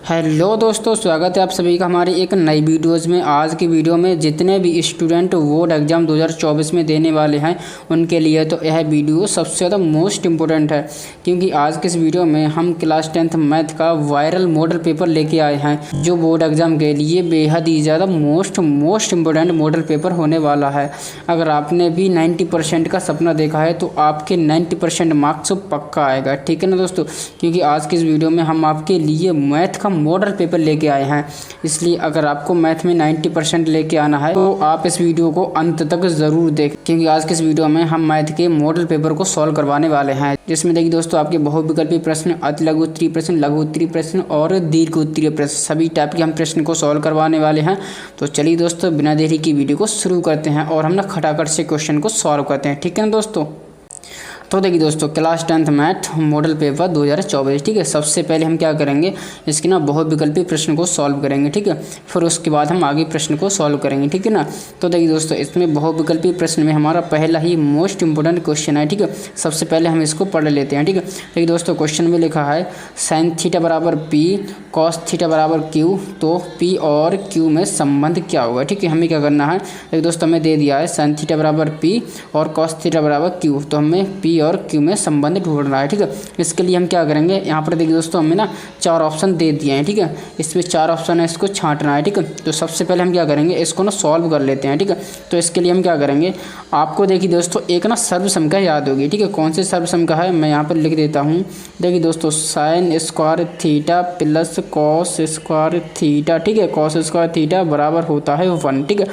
Hello दोस्तों, स्वागत है आप सभी का हमारी एक नई वीडियोज़ में। आज की वीडियो में जितने भी स्टूडेंट बोर्ड एग्ज़ाम 2024 में देने वाले हैं उनके लिए तो यह वीडियो सबसे ज़्यादा मोस्ट इम्पोर्टेंट है, क्योंकि आज के इस वीडियो में हम क्लास 10th मैथ का वायरल मॉडल पेपर लेके आए हैं, जो बोर्ड एग्ज़ाम के लिए बेहद ही ज़्यादा मोस्ट इम्पोर्टेंट मॉडल पेपर होने वाला है। अगर आपने भी 90% का सपना देखा है तो आपके 90% मार्क्स पक्का आएगा, ठीक है ना दोस्तों। क्योंकि आज की इस वीडियो में हम आपके लिए मैथ का मॉडल पेपर लेके आए हैं, इसलिए अगर आपको मैथ में 90% लेके आना है तो आप इस वीडियो को अंत तक ज़रूर देखें, क्योंकि आज के इस वीडियो में हम मैथ के मॉडल पेपर को सॉल्व करवाने वाले हैं, जिसमें देखिए दोस्तों आपके बहुविकल्पी प्रश्न, अति लघु उत्तरीय प्रश्न, लघु उत्तरीय प्रश्न और दीर्घ उत्तरीय प्रश्न, सभी टाइप के हम प्रश्न को सॉल्व करवाने वाले हैं। तो चलिए दोस्तों, बिना देरी की वीडियो को शुरू करते हैं और हम ना खटाखट से क्वेश्चन को सॉल्व करते हैं, ठीक है ना दोस्तों। तो देखिए दोस्तों, class 10th math model paper 2024, ठीक है। सबसे पहले हम क्या करेंगे, इसकी ना बहुविकल्पी प्रश्न को सॉल्व करेंगे, ठीक है। फिर उसके बाद हम आगे प्रश्न को सॉल्व करेंगे, ठीक है ना। तो देखिए दोस्तों, इसमें बहुविकल्पी प्रश्न में हमारा पहला ही मोस्ट इंपॉर्टेंट क्वेश्चन है, ठीक है। सबसे पहले हम इसको पढ़ लेते हैं, ठीक है। देखिए दोस्तों, क्वेश्चन में लिखा है साइन थीटा बराबर पी, कॉस थीटा बराबर क्यू, तो पी और क्यू में संबंध क्या होगा, ठीक है। हमें क्या करना है, देखिए दोस्तों हमें दे दिया है साइन थीटा बराबर पी और कॉस थीटा बराबर क्यू, तो हमें पी और क्यू में संबंध ढूंढना है, ठीक है। इसके लिए हम क्या करेंगे, यहाँ पर देखिए दोस्तों हमें ना 4 ऑप्शन दे दिए हैं, ठीक है। इसमें 4 ऑप्शन है, इसको छांटना है, ठीक है। तो सबसे पहले हम क्या करेंगे, इसको ना सॉल्व कर लेते हैं, ठीक है। तो इसके लिए हम क्या करेंगे, आपको देखिए दोस्तों एक ना सर्वसंख्या याद होगी, ठीक है। कौन सी सर्वसंख्या है, मैं यहाँ पर लिख देता हूँ। देखिए दोस्तों, sine square theta plus cos square theta, ठीक है। कॉस स्क्वायर थीटा बराबर होता है 1, ठीक है।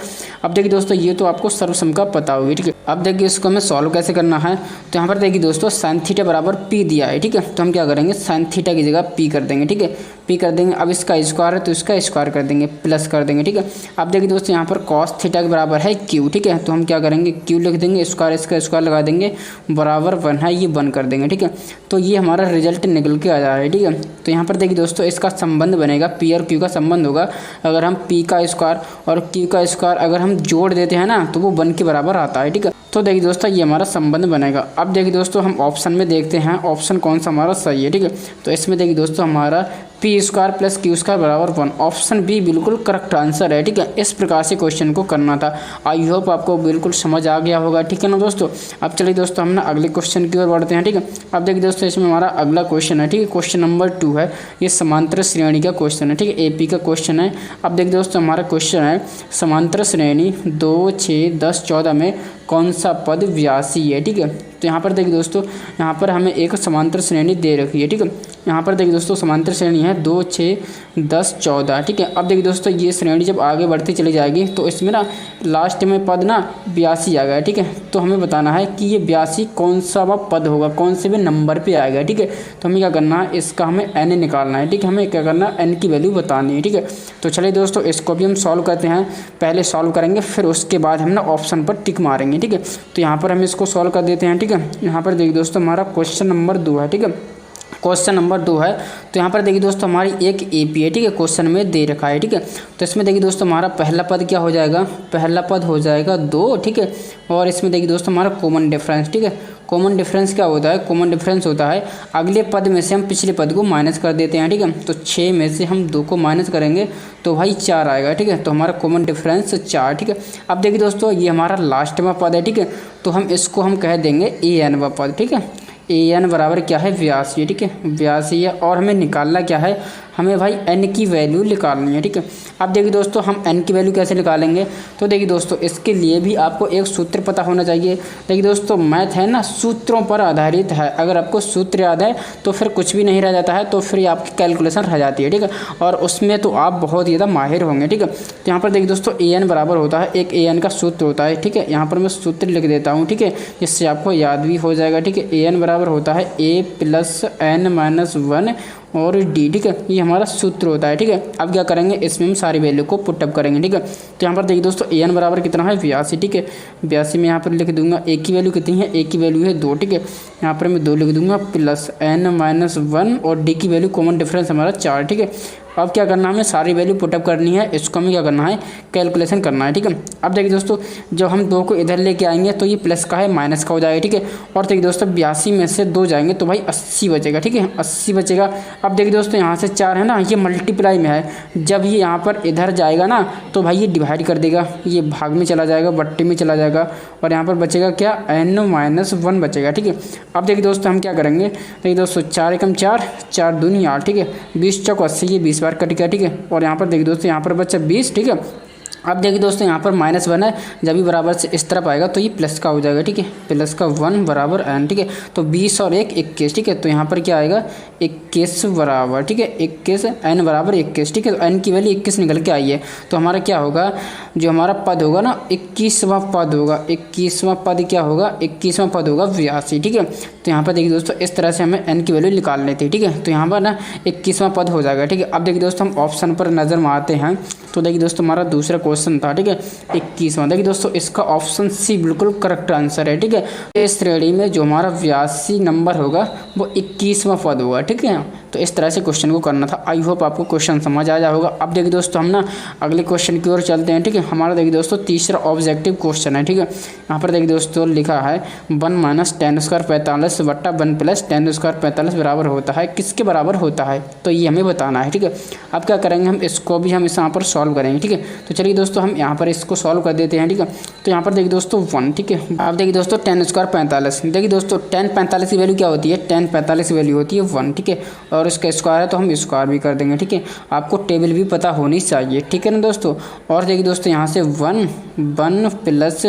अब देखिए दोस्तों, ये तो आपको सर्वसंख्या पता होगी, ठीक है। अब देखिए इसको हमें सॉल्व कैसे करना है, तो यहाँ पर देखिए दोस्तों साइन थीटा बराबर पी दिया है, ठीक है। तो हम क्या करेंगे, साइन थीटा की जगह पी कर देंगे, ठीक है। पी कर देंगे, अब इसका स्क्वायर है तो इसका स्क्वायर कर देंगे, प्लस कर देंगे, ठीक है। अब देखिए दोस्तों यहाँ पर कॉस थीटा के बराबर है क्यू, ठीक है। तो हम क्या करेंगे, क्यू लिख देंगे, स्क्वायर इसका स्क्वायर लगा देंगे, बराबर 1 है, ये 1 कर देंगे, ठीक है। तो ये हमारा रिजल्ट निकल के आ जा रहा है, ठीक है। तो यहाँ पर देखिए दोस्तों इसका संबंध बनेगा, पी और क्यू का संबंध होगा। अगर हम पी का स्क्वायर और क्यू का स्क्वायर अगर हम जोड़ देते हैं ना तो वो 1 के बराबर आता है, ठीक है। तो देखिए दोस्तों ये हमारा संबंध बनेगा। अब देखिए दोस्तों हम ऑप्शन में देखते हैं ऑप्शन कौन सा हमारा सही है, ठीक है। तो इसमें देखिए दोस्तों हमारा P square plus Q square बराबर 1, ऑप्शन बी बिल्कुल करेक्ट आंसर है, ठीक है। इस प्रकार से क्वेश्चन को करना था। आई होप आपको बिल्कुल समझ आ गया होगा, ठीक है ना दोस्तों। अब चलिए दोस्तों हम ना अगले क्वेश्चन की ओर बढ़ते हैं, ठीक है। अब देखिए दोस्तों इसमें हमारा अगला क्वेश्चन है, ठीक है। क्वेश्चन नंबर 2 है, ये समांतर श्रेणी का क्वेश्चन है, ठीक है। एपी का क्वेश्चन है। अब देखिए दोस्तों हमारा क्वेश्चन है समांतर श्रेणी 2, 6, 10, 14 में कौन सा पद व्यासी है, ठीक है। तो यहाँ पर देखिए दोस्तों, यहाँ पर हमें एक समांतर श्रेणी दे रखी है, ठीक है। यहाँ पर देखिए दोस्तों समांतर श्रेणी है 2, 6, 10, 14, ठीक है। अब देखिए दोस्तों ये श्रेणी जब आगे बढ़ती चली जाएगी तो इसमें ना लास्ट में पद ना 82 आ गया, ठीक है। तो हमें बताना है कि ये 82 कौन सा वह पद होगा, कौन से भी नंबर पे आएगा, ठीक है। तो हमें क्या करना है, इसका हमें एन निकालना है, ठीक है। हमें क्या करना है, एन की वैल्यू बतानी है, ठीक है। तो चलिए दोस्तों इसको भी हम सॉल्व करते हैं। पहले सॉल्व करेंगे, फिर उसके बाद हम ना ऑप्शन पर टिक मारेंगे, ठीक है। तो यहाँ पर हम इसको सॉल्व कर देते हैं, ठीक है। यहाँ पर देखिए दोस्तों हमारा क्वेश्चन नंबर 2 है, ठीक है। क्वेश्चन नंबर 2 है, तो यहाँ पर देखिए दोस्तों हमारी एक एपी है, ठीक है। क्वेश्चन में दे रखा है, ठीक है। तो इसमें देखिए दोस्तों हमारा पहला पद क्या हो जाएगा, पहला पद हो जाएगा 2, ठीक है। और इसमें देखिए दोस्तों हमारा कॉमन डिफरेंस, ठीक है। कॉमन डिफरेंस क्या होता है, कॉमन डिफरेंस होता है अगले पद में से हम पिछले पद को माइनस कर देते हैं, ठीक है। तो 6 में से हम 2 को माइनस करेंगे तो भाई 4 आएगा, ठीक है। तो हमारा कॉमन डिफरेंस 4, ठीक है। अब देखिए दोस्तों ये हमारा लास्ट में पद है, ठीक है। तो हम इसको हम कह देंगे ए एन व पद, ठीक है। ए एन बराबर क्या है, 82, ठीक है। 82 है और हमें निकालना क्या है, हमें भाई एन की वैल्यू निकालनी है, ठीक है। अब देखिए दोस्तों हम एन की वैल्यू कैसे निकालेंगे, तो देखिए दोस्तों इसके लिए भी आपको एक सूत्र पता होना चाहिए। देखिए दोस्तों मैथ है ना सूत्रों पर आधारित है, अगर आपको सूत्र याद है तो फिर कुछ भी नहीं रह जाता है, तो फिर आपकी कैलकुलेशन रह जाती है, ठीक है। और उसमें तो आप बहुत ज़्यादा माहिर होंगे, ठीक है। तो यहाँ पर देखिए दोस्तों ए एन बराबर होता है, एक ए एन का सूत्र होता है, ठीक है। यहाँ पर मैं सूत्र लिख देता हूँ, ठीक है, जिससे आपको याद भी हो जाएगा, ठीक है। ए एन बराबर होता है ए प्लस एन माइनस 1 और डी, ठीक है। ये हमारा सूत्र होता है, ठीक है। अब क्या करेंगे, इसमें हम सारी वैल्यू को पुटअप करेंगे, ठीक है। तो यहाँ पर देखिए दोस्तों ए एन बराबर कितना है, 82, ठीक है। 82 में यहाँ पर लिख दूंगा ए की वैल्यू कितनी है, ए की वैल्यू है 2, ठीक है। यहाँ पर मैं 2 लिख दूंगा प्लस एन माइनस 1 और डी की वैल्यू कॉमन डिफरेंस हमारा 4, ठीक है। अब क्या करना है, हमें सारी वैल्यू पुटअप करनी है, इसको हमें क्या करना है, कैलकुलेशन करना है। ठीक है, अब देखिए दोस्तों जब हम 2 को इधर लेके आएंगे तो ये प्लस का है माइनस का हो जाएगा। ठीक है, और देखिए दोस्तों 82 में से 2 जाएंगे तो भाई 80 बचेगा। ठीक है, 80 बचेगा। अब देखिए दोस्तों यहाँ से 4 है ना, ये मल्टीप्लाई में है, जब ये यहाँ पर इधर जाएगा ना तो भाई ये डिवाइड कर देगा, ये भाग में चला जाएगा, बट्टे में चला जाएगा, और यहाँ पर बचेगा क्या, n-1 बचेगा। ठीक है, अब देखिए दोस्तों हम क्या करेंगे, देखिए दोस्तों 4 एकम 4, 4 दूनी 8। ठीक है, 20 चौक 80, ये 20 बार कट गया। ठीक है, और यहाँ पर देखिए दोस्तों यहाँ पर बचा 20। ठीक है, अब देखिए दोस्तों यहाँ पर -1 है, जब भी बराबर से इस तरफ आएगा तो ये प्लस का हो जाएगा। ठीक है, प्लस का 1 बराबर n। ठीक है, तो 20 और 1 21। ठीक है, तो यहाँ पर क्या आएगा, 21 बराबर, ठीक है, 21 n बराबर 21। ठीक है, तो n की वैल्यू 21 निकल के आई है, तो हमारा क्या होगा, जो हमारा पद होगा ना 21वां पद होगा, 21वां पद क्या होगा, 21वां पद होगा 82। ठीक है, तो यहाँ पर देखिए दोस्तों इस तरह से हमें n की वैल्यू निकाल लेते हैं। ठीक है, तो यहाँ पर ना 21वां पद हो जाएगा। ठीक है, अब देखिए दोस्तों हम ऑप्शन पर नज़र मारते हैं, तो देखिए दोस्तों हमारा दूसरा क्वेश्चन था। ठीक है, 21वां, देखिए दोस्तों इसका ऑप्शन सी बिल्कुल करेक्ट आंसर है। ठीक है, इस श्रेणी में जो हमारा 82 नंबर होगा वो 21वां पद होगा। ठीक है, तो इस तरह से क्वेश्चन को करना था। आई होप आपको क्वेश्चन समझ आ जाएगा। अब देखिए दोस्तों हम ना अगले क्वेश्चन की ओर चलते हैं। ठीक है, हमारा देखिए दोस्तों तीसरा ऑब्जेक्टिव क्वेश्चन है। ठीक है, यहाँ पर देखिए दोस्तों लिखा है 1 - tan² 45 बट्टा 1 + tan² 45 बराबर होता है, किसके बराबर होता है, तो ये हमें बताना है। ठीक है, अब क्या करेंगे, हम इसको भी हम इस यहाँ पर सॉल्व करेंगे। ठीक है, तो चलिए दोस्तों हम यहाँ पर इसको सॉल्व कर देते हैं। ठीक है, तो यहाँ पर देखिए दोस्तों 1। ठीक है, अब देखिए दोस्तों tan² 45, देखिए दोस्तों tan 45 की वैल्यू क्या होती है, tan 45 की वैल्यू होती है 1। ठीक है, और इसका स्क्वायर है तो हम स्क्वायर भी कर देंगे। ठीक है, आपको टेबल भी पता होनी चाहिए। ठीक है ना दोस्तों, और देखिए दोस्तों यहाँ से 1 प्लस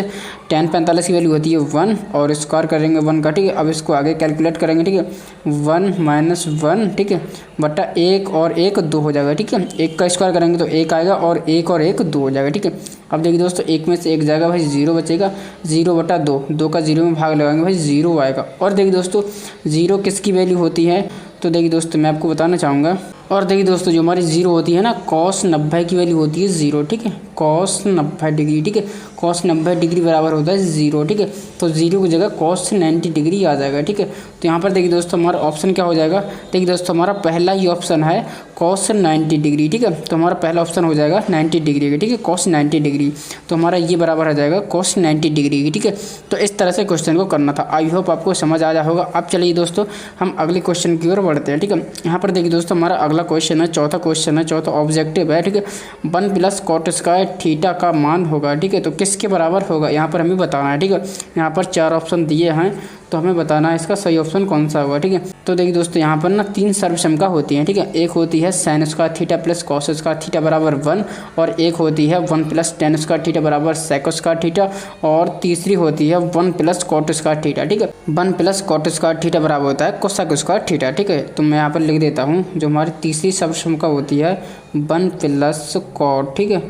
tan 45 की वैल्यू होती है 1, और स्क्वायर करेंगे 1 का। ठीक है, अब इसको आगे कैलकुलेट करेंगे। ठीक है, 1 - 1, ठीक है, बटा 1 और 1 2 हो जाएगा। ठीक है, 1 का स्क्वायर करेंगे तो 1 आएगा, और 1 और 1 2 हो जाएगा। ठीक है, अब देखिए दोस्तों 1 में से 1 जाएगा भाई 0 बचेगा, 0 बटा 2, 2 का 0 में भाग लगाएंगे भाई 0 आएगा। और देखिए दोस्तों 0 किसकी वैल्यू होती है, तो देखिए दोस्तों मैं आपको बताना चाहूँगा। और देखिए दोस्तों जो हमारी 0 होती है ना, cos 90 की वैल्यू होती है 0। ठीक है, cos 90 डिग्री। ठीक है, cos 90 डिग्री बराबर होता है 0। ठीक है, तो 0 की जगह cos 90 डिग्री आ जाएगा। ठीक है, तो यहाँ पर देखिए दोस्तों हमारा ऑप्शन क्या हो जाएगा, देखिए दोस्तों हमारा पहला ही ऑप्शन है cos 90 डिग्री। ठीक है, तो हमारा पहला ऑप्शन हो जाएगा 90 डिग्री का। ठीक है, cos 90 डिग्री, तो हमारा ये बराबर आ जाएगा cos 90 डिग्री की। ठीक है, तो इस तरह से क्वेश्चन को करना था। आई होप आपको समझ आ जाएगा होगा। अब चलिए दोस्तों हम अगले क्वेश्चन की ओर बढ़ते हैं। ठीक है, यहाँ पर देखिए दोस्तों हमारा अगला क्वेश्चन है, चौथा क्वेश्चन है, चौथा ऑब्जेक्टिव है। ठीक है, 1 + cot² थीटा का मान होगा। ठीक है, तो किसके बराबर होगा, यहाँ पर हमें बताना है। ठीक है, यहाँ पर 4 ऑप्शन दिए हैं, तो हमें बताना है इसका सही ऑप्शन कौन सा होगा। ठीक है, तो देखिए दोस्तों यहाँ पर ना 3 सर्वसमका होती हैं। ठीक है, एक होती है sin² थीटा + cos² थीटा बराबर 1, और एक होती है 1 + tan² थीटा बराबर sec² थीटा, और तीसरी होती है 1 + cot² थीटा। ठीक है, 1 + cot² थीटा बराबर होता है cosec² थीटा। ठीक है, तो मैं यहाँ पर लिख देता हूँ, जो हमारी तीसरी सर्वसमका होती है 1 + cot, ठीक है,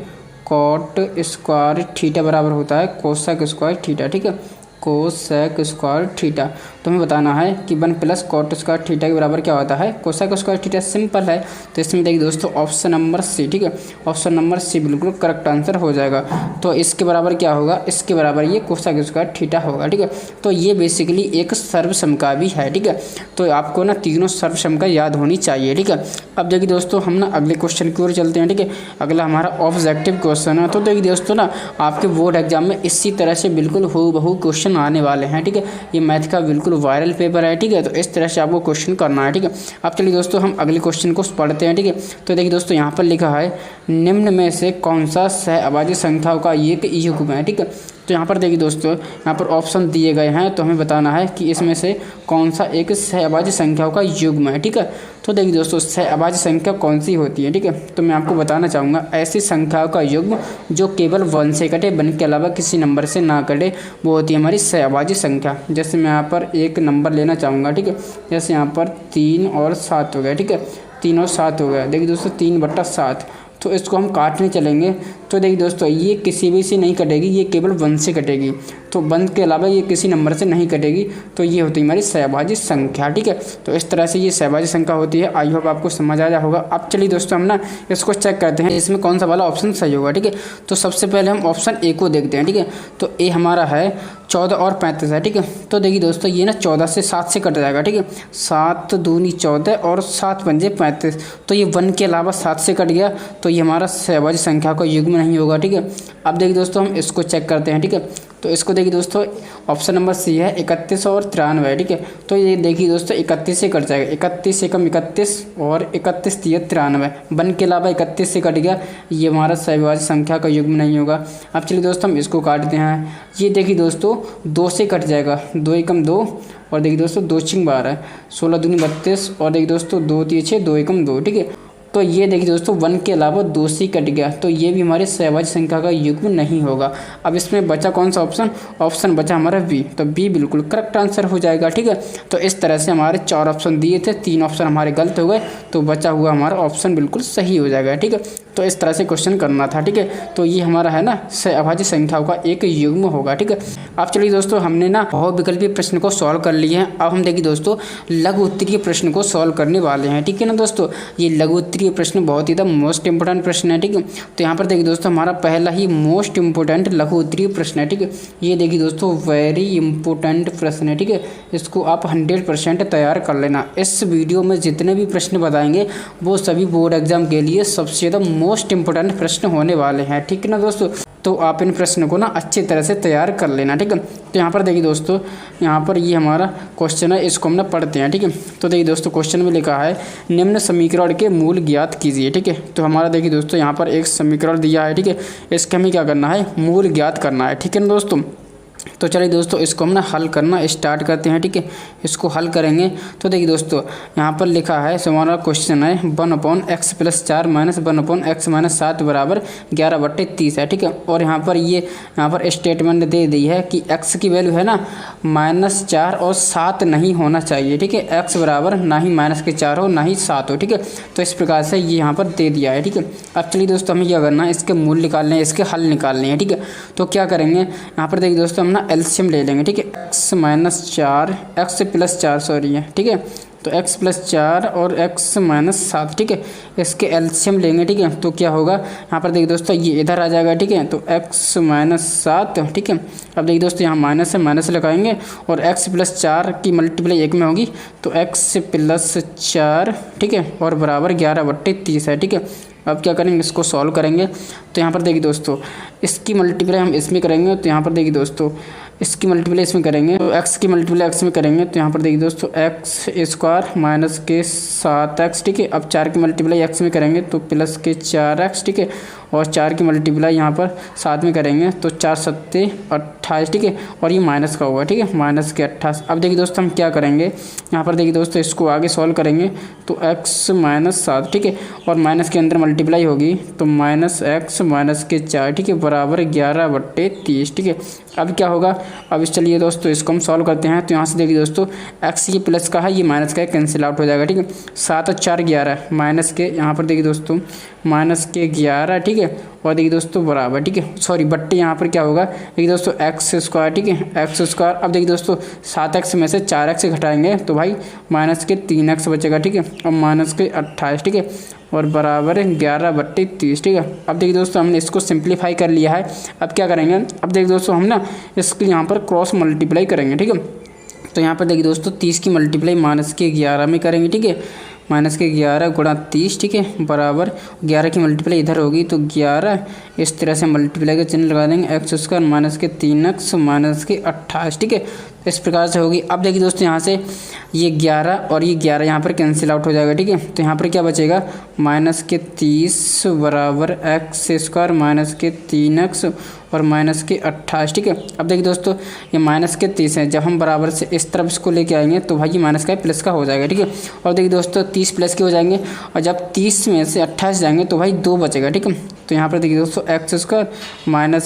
cot² थीटा बराबर होता है cosec² थीटा। ठीक है, cosec² थीटा, तो हमें बताना है कि 1 + cot² थीटा के बराबर क्या होता है, cosec² थीटा। सिंपल है, तो इसमें देखिए दोस्तों ऑप्शन नंबर सी। ठीक है, ऑप्शन नंबर सी बिल्कुल करेक्ट आंसर हो जाएगा। तो इसके बराबर क्या होगा, इसके बराबर ये cosec² थीटा होगा। ठीक है, तो ये बेसिकली एक सर्वसमका भी है। ठीक है, तो आपको ना तीनों सर्वसमका याद होनी चाहिए। ठीक है, अब देखिए दोस्तों हम ना अगले क्वेश्चन की ओर चलते हैं। ठीक है, अगला हमारा ऑब्जेक्टिव क्वेश्चन है। तो देखिए दोस्तों ना आपके बोर्ड एग्जाम में इसी तरह से बिल्कुल हूबहू क्वेश्चन आने वाले हैं। ठीक है, ये मैथ का बिल्कुल वायरल पेपर है। ठीक है, तो इस तरह से आपको क्वेश्चन करना है। ठीक है, अब चलिए दोस्तों हम अगले क्वेश्चन को पढ़ते हैं। ठीक है, तो देखिए दोस्तों यहाँ पर लिखा है निम्न में से कौन सा सहअभाज्य संख्याओं का एक युग्म है। ठीक है, तो यहाँ पर देखिए दोस्तों यहाँ पर ऑप्शन दिए गए हैं, तो हमें बताना है कि इसमें से कौन सा एक सहअभाज्य संख्याओं का युग्म है। ठीक है, तो देखिए दोस्तों सहअभाज्य संख्या कौन सी होती है। ठीक है, तो मैं आपको बताना चाहूँगा ऐसी संख्याओं का युग्म जो केवल 1 से कटे, 1 के अलावा किसी नंबर से ना कटे, वो होती है हमारी सहअभाज्य संख्या। जैसे मैं यहाँ पर एक नंबर लेना चाहूँगा। ठीक है, जैसे यहाँ पर 3 और 7 हो गया। ठीक है, 3 और 7 हो गया। देखिए दोस्तों 3/7, तो इसको हम काटने चलेंगे, तो देखिए दोस्तों ये किसी भी से नहीं कटेगी, ये केवल 1 से कटेगी, तो 1 के अलावा ये किसी नंबर से नहीं कटेगी, तो ये होती है हमारी सहअभाज्य संख्या। ठीक है, तो इस तरह से ये सहअभाज्य संख्या होती है। आई होप आपको समझ आ जाए होगा। अब चलिए दोस्तों हम ना इसको चेक करते हैं इसमें कौन सा वाला ऑप्शन सही होगा। ठीक है, तो सबसे पहले हम ऑप्शन ए को देखते हैं। ठीक है, तो ए हमारा है 14 और 35 है, ठीक है। तो देखिए दोस्तों ये ना 14 से 7 से कट जाएगा, ठीक है। 7 दूनी 14 और 7 पंजे 35, तो ये 1 के अलावा 7 से कट गया, तो ये हमारा सहभाज्य संख्या का युग्म नहीं होगा, ठीक है। अब देखिए दोस्तों हम इसको चेक करते हैं, ठीक है। तो इसको देखिए दोस्तों ऑप्शन नंबर सी है 31 और 93 है, ठीक है। तो ये देखिए दोस्तों 31 से कट जाएगा, 31 से कम 31 और 31 तिया 93, 1 के अलावा 31 से कट गया, ये हमारा सहभाज्य संख्या का युग्म नहीं होगा। अब चलिए दोस्तों हम इसको काटते हैं। ये देखिए दोस्तों 2 से कट जाएगा, 2 एकम 2 और देखिए दोस्तों 2 छिंग 12, 16 दूनी 32 और देखिए दोस्तों 2 तिया 6, 2 एकम 2, ठीक है। तो ये देखिए दोस्तों 1 के अलावा 2 से कट गया, तो ये भी हमारे सहभाज्य संख्या का युग्म नहीं होगा। अब इसमें बचा कौन सा ऑप्शन? ऑप्शन बचा हमारा बी, तो बी बिल्कुल करेक्ट आंसर हो जाएगा, ठीक है। तो इस तरह से हमारे 4 ऑप्शन दिए थे, 3 ऑप्शन हमारे गलत हो गए, तो बचा हुआ हमारा ऑप्शन बिल्कुल सही हो जाएगा, ठीक है। तो इस तरह से क्वेश्चन करना था, ठीक है। तो ये हमारा है ना सहभाज्य संख्याओं का एक युग्म होगा, ठीक है। अब चलिए दोस्तों हमने ना बहुविकल्पीय प्रश्न को सॉल्व कर लिए हैं। अब हम देखिए दोस्तों लघु उत्तरीय प्रश्न को सॉल्व करने वाले हैं, ठीक है ना दोस्तों। ये लघु उत्तरीय प्रश्न बहुत ही मोस्ट इंपोर्टेंट प्रश्न है, ठीक है। तो यहाँ पर देखिए दोस्तों हमारा पहला ही मोस्ट इंपोर्टेंट लघु उत्तरीय प्रश्न है, ठीक है। ये देखिए दोस्तों वेरी इंपोर्टेंट प्रश्न है, ठीक है। इसको आप 100% तैयार कर लेना। इस वीडियो में जितने भी प्रश्न बताएंगे वो सभी बोर्ड एग्जाम के लिए सबसे ज़्यादा मोस्ट इंपोर्टेंट प्रश्न होने वाले हैं, ठीक है ना दोस्तों। तो आप इन प्रश्नों को ना अच्छी तरह से तैयार कर लेना, ठीक है। तो यहाँ पर देखिए दोस्तों यहाँ पर ये हमारा क्वेश्चन है, इसको हम ना पढ़ते हैं, ठीक है। तो देखिए दोस्तों क्वेश्चन में लिखा है निम्न समीकरण के मूल ज्ञात कीजिए, ठीक है। तो हमारा देखिए दोस्तों यहाँ पर एक समीकरण दिया है, ठीक है। इसका हमें क्या करना है? मूल ज्ञात करना है, ठीक है ना दोस्तों। तो चलिए दोस्तों इसको हम ना हल करना स्टार्ट करते हैं, ठीक है। इसको हल करेंगे तो देखिए दोस्तों यहाँ पर लिखा है, हमारा क्वेश्चन है 1/x + 4 - 1/x - 7 बराबर 11/30 है, ठीक है। और यहाँ पर स्टेटमेंट दे दी है कि x की वैल्यू है ना -4 और 7 नहीं होना चाहिए, ठीक है। x बराबर ना ही -4 हो ना ही 7 हो, ठीक है। तो इस प्रकार से ये यहाँ पर दे दिया है, ठीक है। अब चलिए दोस्तों हमें क्या करना है? इसके मूल निकालने हैं, इसके हल निकालने हैं, ठीक है। तो क्या करेंगे यहाँ पर देखिए दोस्तों हम ना एलसीएम ले लेंगे, ठीक है। x + 4 सॉरी है, ठीक है। तो x + 4 और x - 7, ठीक है। इसके एलसीएम लेंगे, ठीक है। तो क्या होगा यहाँ पर देखिए दोस्तों ये इधर आ जाएगा, ठीक है। तो x - 7, ठीक है। अब देखिए दोस्तों यहाँ माइनस है, माइनस लगाएंगे और x + 4 की मल्टीप्लाई 1 में होगी, तो x + 4, ठीक है, और बराबर 11/30 है, ठीक है। अब क्या करेंगे? इसको सॉल्व करेंगे। तो यहाँ पर देखिए दोस्तों इसकी मल्टीप्लाई हम इसमें करेंगे, तो यहाँ पर देखिए दोस्तों इसकी मल्टीप्लाई इसमें करेंगे, तो x की मल्टीप्लाई x में करेंगे, तो यहाँ पर देखिए दोस्तों x² - के 7x, ठीक है। अब 4 की मल्टीप्लाई x में करेंगे तो प्लस के 4x, ठीक है। और 4 की मल्टीप्लाई यहाँ पर 7 में करेंगे तो 4 × 7 = 28, ठीक है। और ये माइनस का होगा, ठीक है, -28। अब देखिए दोस्तों हम क्या करेंगे यहाँ पर देखिए दोस्तों इसको आगे सॉल्व करेंगे तो x - 7, ठीक है। और माइनस के अंदर मल्टीप्लाई होगी तो -x - के 4, ठीक है, बराबर 11/30, ठीक है। अब क्या होगा? अब चलिए दोस्तों इसको हम सॉल्व करते हैं। तो यहाँ से देखिए दोस्तों x ये प्लस का है, ये माइनस का है, कैंसिल आउट हो जाएगा, ठीक है। 7 और 4 11, माइनस के यहाँ पर देखिए दोस्तों -11, ठीक है। और देखिए दोस्तों बराबर, ठीक है, सॉरी बट्टे यहाँ पर क्या होगा देखिए दोस्तों x², ठीक है, x²। अब देखिए दोस्तों 7x में से 4x घटाएंगे तो भाई -3x बचेगा, ठीक है, और -28, ठीक है, और बराबर 11/30, ठीक है। अब देखिए दोस्तों हमने इसको सिंप्लीफाई कर लिया है। अब क्या करेंगे? अब देखिए दोस्तों हम ना इसके यहाँ पर क्रॉस मल्टीप्लाई करेंगे, ठीक है। तो यहाँ पर देखिए दोस्तों 30 की मल्टीप्लाई -11 में करेंगे, ठीक है। -11 × 30, ठीक है, बराबर 11 की मल्टीप्लाई इधर होगी तो 11, इस तरह से मल्टीप्लाई का चिन्ह लगा देंगे, x² - 3x - 28, ठीक है। इस प्रकार से होगी। अब देखिए दोस्तों यहाँ से ये 11 और ये 11 यहाँ पर कैंसिल आउट हो जाएगा, ठीक है। तो यहाँ पर क्या बचेगा -30 बराबर x² - 3x और -28, ठीक है। अब देखिए दोस्तों ये -30 है, जब हम बराबर से इस तरफ इसको लेके आएंगे तो भाई ये माइनस का प्लस का हो जाएगा, ठीक है। और देखिए दोस्तों 30 प्लस के हो जाएंगे और जब 30 में से 28 जाएंगे तो भाई 2 बचेगा, ठीक है। तो यहाँ पर देखिए दोस्तों x²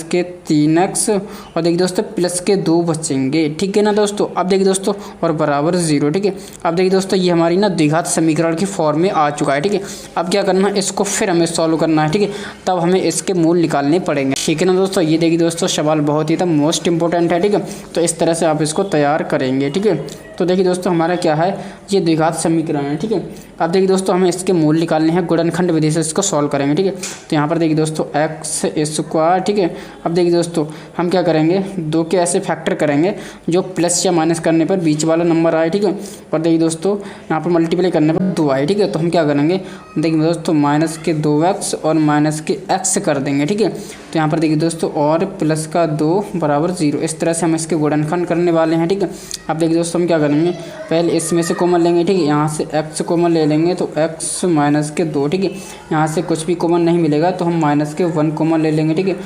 - 3x और देखिए दोस्तों प्लस के 2 बचेंगे, ठीक है ना दोस्तों। अब देखिए दोस्तों और बराबर 0, ठीक है। अब देखिए दोस्तों ये हमारी ना द्विघात समीकरण की फॉर्म में आ चुका है, ठीक है। अब क्या करना है? इसको फिर हमें सॉल्व करना है, ठीक है, तब हमें इसके मूल निकालने पड़ेंगे, ठीक है ना दोस्तों। ये देखिए दोस्तों सवाल बहुत ही मोस्ट इंपॉर्टेंट है, ठीक है। तो इस तरह से आप इसको तैयार करेंगे, ठीक है। तो देखिए दोस्तों हमारा क्या है, ये द्विघात समीकरण है। ठीक है, अब देखिए दोस्तों हमें इसके मूल निकालने हैं, गुणनखंड विधि से इसको सॉल्व करेंगे। ठीक है, तो यहाँ पर देखिए दोस्तों एक्स स्क्वायर। ठीक है, अब देखिए दोस्तों हम क्या करेंगे, 2 के ऐसे फैक्टर करेंगे जो प्लस या माइनस करने पर बीच वाला नंबर आए। ठीक है, और देखिए दोस्तों यहाँ पर मल्टीप्लाई करने पर 2 आए। ठीक है, तो हम क्या करेंगे, देखिए दोस्तों माइनस के 2x और माइनस के x कर देंगे। ठीक है, तो यहाँ पर देखिए दोस्तों और प्लस का 2 बराबर 0, इस तरह से हम इसके गुणनखंड करने वाले हैं। ठीक है, अब देखिए दोस्तों हम क्या करेंगे, पहले इसमें से कॉमन लेंगे। ठीक है, यहाँ से x कॉमन ले लेंगे तो x माइनस के 2। ठीक है, यहाँ से कुछ भी कॉमन नहीं मिलेगा तो हम माइनस के 1 कॉमन ले लेंगे। ठीक है,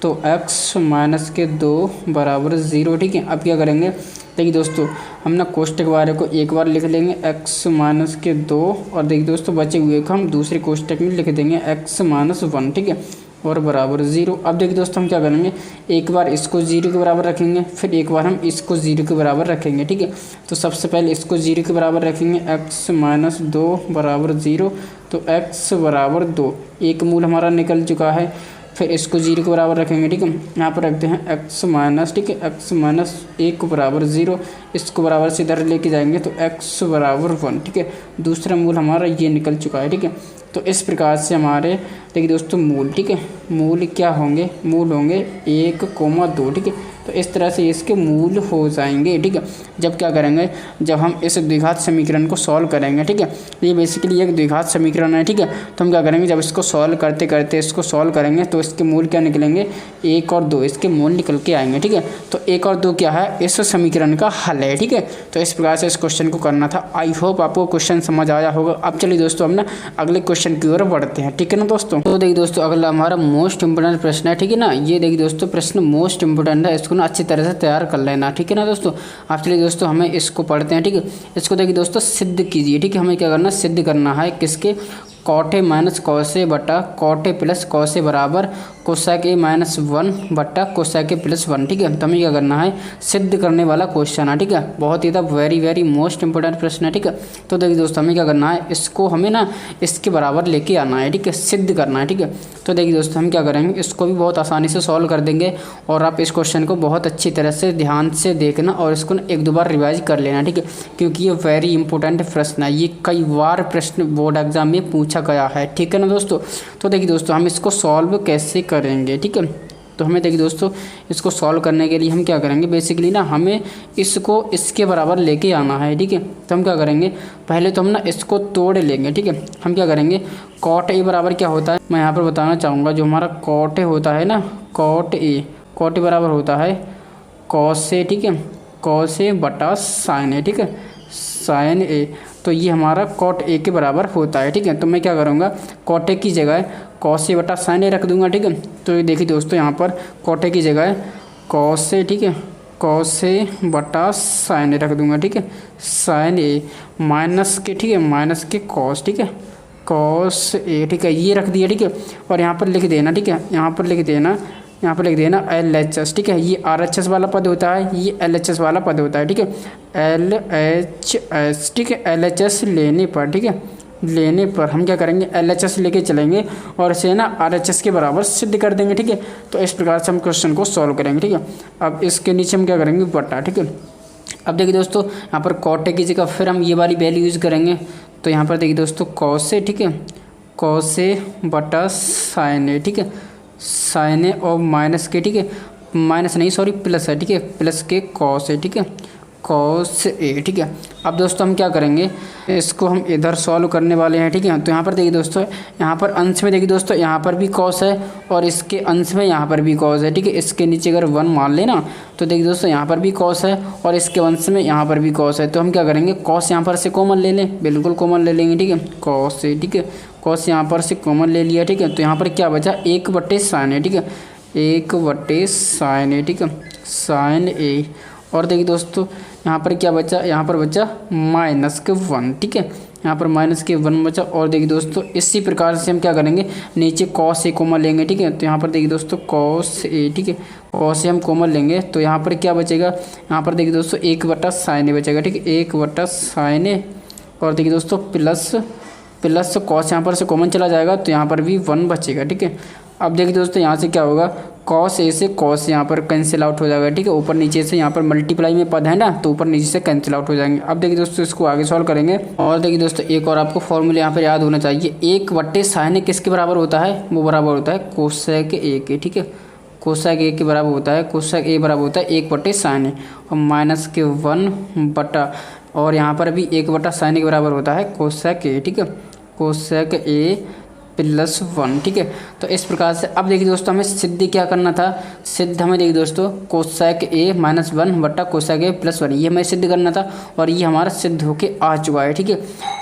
तो x माइनस के 2 बराबर 0। ठीक है, अब क्या करेंगे, देखिए दोस्तों हम ना कोष्टक वाले को एक बार लिख लेंगे x माइनस के 2, और देखिए दोस्तों बचे हुए को हम दूसरे कोष्टक में लिख देंगे x माइनस 1। ठीक है, और बराबर 0। अब देखिए दोस्तों हम क्या करेंगे, एक बार इसको 0 के बराबर रखेंगे, फिर एक बार हम इसको 0 के बराबर रखेंगे। ठीक है, तो सबसे पहले इसको 0 के बराबर रखेंगे, x माइनस 2 बराबर 0, तो x बराबर 2, एक मूल हमारा निकल चुका है। फिर इसको 0 के बराबर रखेंगे। ठीक है, यहाँ पर रखते हैं x माइनस, ठीक है, x माइनस 1 बराबर 0, इसको बराबर से इधर लेके जाएंगे तो x बराबर 1। ठीक है, दूसरा मूल हमारा ये निकल चुका है। ठीक है, तो इस प्रकार से हमारे देखिए दोस्तों मूल, ठीक है, मूल क्या होंगे, मूल होंगे 1,2। ठीक है, तो इस तरह से इसके मूल हो जाएंगे। ठीक है, जब क्या करेंगे, जब हम इस द्विघात समीकरण को सॉल्व करेंगे। ठीक है, ये बेसिकली एक द्विघात समीकरण है। ठीक है, तो हम क्या करेंगे, जब इसको सॉल्व करते करते इसको सॉल्व करेंगे तो इसके मूल क्या निकलेंगे, 1 और 2, इसके मूल निकल के आएंगे। ठीक है, तो 1 और 2 क्या है, इस समीकरण का हल है। ठीक है, तो इस प्रकार से इस क्वेश्चन को करना था। आई होप आपको क्वेश्चन समझ आया होगा। अब चलिए दोस्तों हम ना अगले क्वेश्चन की ओर बढ़ते हैं। ठीक है ना दोस्तों, तो देखिए दोस्तों अगला हमारा मोस्ट इंपोर्टेंट प्रश्न है। ठीक है ना, ये देखिए दोस्तों प्रश्न मोस्ट इंपोर्टेंट है, इसको ना अच्छी तरह से तैयार कर लेना। ठीक है ना दोस्तों, आप चलिए दोस्तों हमें इसको पढ़ते हैं। ठीक है, इसको देखिए दोस्तों सिद्ध कीजिए। ठीक है, हमें क्या करना, सिद्ध करना है किसके, cot A minus cos A बटा cot A plus cos A बराबर कोसेक ए माइनस 1 बटा कोसेक ए प्लस 1। ठीक है, तो हमें क्या करना है, सिद्ध करने वाला क्वेश्चन है। ठीक है, बहुत ही था वेरी मोस्ट इंपोर्टेंट प्रश्न है। ठीक है, तो देखिए दोस्तों हमें क्या करना है, इसको हमें ना इसके बराबर लेके आना है। ठीक है, सिद्ध करना है। ठीक है, तो देखिए दोस्तों हम क्या करेंगे, इसको भी बहुत आसानी से सॉल्व कर देंगे, और आप इस क्वेश्चन को बहुत अच्छी तरह से ध्यान से देखना और इसको 1-2 बार रिवाइज कर लेना। ठीक है, क्योंकि ये वेरी इंपॉर्टेंट प्रश्न है, ये कई बार प्रश्न बोर्ड एग्जाम में पूछा गया है। ठीक है ना दोस्तों, तो देखिए दोस्तों हम इसको सॉल्व कैसे करेंगे। ठीक है, तो हमें देखिए दोस्तों इसको सॉल्व करने के लिए हम क्या करेंगे, बेसिकली ना हमें इसको इसके बराबर लेके आना है। ठीक है, तो हम क्या करेंगे, पहले तो हम ना इसको तोड़ लेंगे। ठीक है, हम क्या करेंगे, कॉट ए बराबर क्या होता है, मैं यहाँ पर बताना चाहूँगा, जो हमारा कॉट ए होता है ना, कॉट ए बराबर होता है कॉस ए। ठीक है, कॉस ए बटा साइन ए। ठीक है, साइन ए, तो ये हमारा कॉट ए के बराबर होता है। ठीक है, तो मैं क्या करूँगा, कॉट ए की जगह कॉस ए बटा साइन ए रख दूंगा। ठीक है, तो ये देखिए दोस्तों यहाँ पर कॉट ए की जगह कॉस ए, ठीक है, कॉस ए बटा साइन ए रख दूंगा। ठीक है, साइन ए माइनस के, ठीक है, माइनस के कॉस, ठीक है, कॉस ए। ठीक है, ये रख दिया। ठीक है, और यहाँ पर लिख देना। ठीक है, यहाँ पर लिख देना LHS। ठीक है, ये RHS वाला पद होता है, ये LHS वाला पद होता है। ठीक है, LHS। ठीक है, LHS लेने पर, ठीक है, लेने पर हम क्या करेंगे, LHS लेके चलेंगे और इसे ना RHS के बराबर सिद्ध कर देंगे। ठीक है, तो इस प्रकार से हम क्वेश्चन को सॉल्व करेंगे। ठीक है, अब इसके नीचे हम क्या करेंगे, बटा। ठीक है, अब देखिए दोस्तों यहाँ पर कॉट ए की जगह फिर हम ये वाली वैल्यू यूज़ करेंगे, तो यहाँ पर देखिए दोस्तों कॉस ए, ठीक है, कॉस ए बटा साइन ए। ठीक है, साइन ए और माइनस के, ठीक है, माइनस नहीं सॉरी प्लस है। ठीक है, प्लस के कॉस ए। ठीक है, कॉस ए। ठीक है, अब दोस्तों हम क्या करेंगे, इसको हम इधर सॉल्व करने वाले हैं। ठीक है, तो यहाँ पर देखिए दोस्तों, यहाँ पर अंश में देखिए दोस्तों यहाँ पर भी कॉस है और इसके अंश में यहाँ पर भी कॉस है। ठीक है, इसके नीचे अगर 1 मान लेना तो देखिए दोस्तों यहाँ पर भी कॉस है और इसके अंश में यहाँ पर भी कॉस है, तो हम क्या करेंगे, कॉस यहाँ पर से कॉमन ले लें, बिल्कुल कॉमन ले लेंगे। ठीक है, कॉस ए। ठीक है, कॉस यहाँ पर से कॉमन ले लिया। ठीक है, तो यहाँ पर क्या बचा, 1/sin ए। ठीक है, 1/sin ए। ठीक है, साइन ए, और देखिए दोस्तों यहाँ पर क्या बचा, यहाँ पर बचा माइनस के 1। ठीक है, यहाँ पर माइनस के 1 बचा, और देखिए दोस्तों इसी प्रकार से हम क्या करेंगे, नीचे कॉस ए कॉमन लेंगे। ठीक है, तो यहाँ पर देखिए दोस्तों कॉस ए। ठीक है, कॉस ए हम कॉमन लेंगे तो यहाँ पर क्या बचेगा, यहाँ पर देखिए दोस्तों 1/sin ए बचेगा। ठीक है, 1/sin ए, और देखिए दोस्तों प्लस कॉस यहाँ पर से कॉमन चला जाएगा तो यहाँ पर भी 1 बचेगा। ठीक है, अब देखिए दोस्तों यहाँ से क्या होगा, कॉस ए से कॉस यहाँ पर कैंसिल आउट हो जाएगा, ठीक है। ऊपर नीचे से यहाँ पर मल्टीप्लाई में पद है ना, तो ऊपर नीचे से कैंसिल आउट हो जाएंगे। अब देखिए दोस्तों इसको आगे सॉल्व करेंगे। और देखिए दोस्तों एक और आपको फॉर्मूला यहाँ पर याद होना चाहिए, 1/sin किसके बराबर होता है, वो बराबर होता है कोसेक ए के, ठीक है। कोसेक ए के बराबर होता है, कोसेक ए बराबर होता है 1/sin और माइनस के 1 और यहाँ पर भी 1/sin के बराबर होता है कोसेक ए, ठीक है। कोसेक ए +1, ठीक है। तो इस प्रकार से अब देखिए दोस्तों हमें सिद्ध क्या करना था, सिद्ध हमें देखिए दोस्तों कोसेक ए -1 कोसेक ए +1 ये हमें सिद्ध करना था और ये हमारा सिद्ध होके आ चुका है, ठीक है।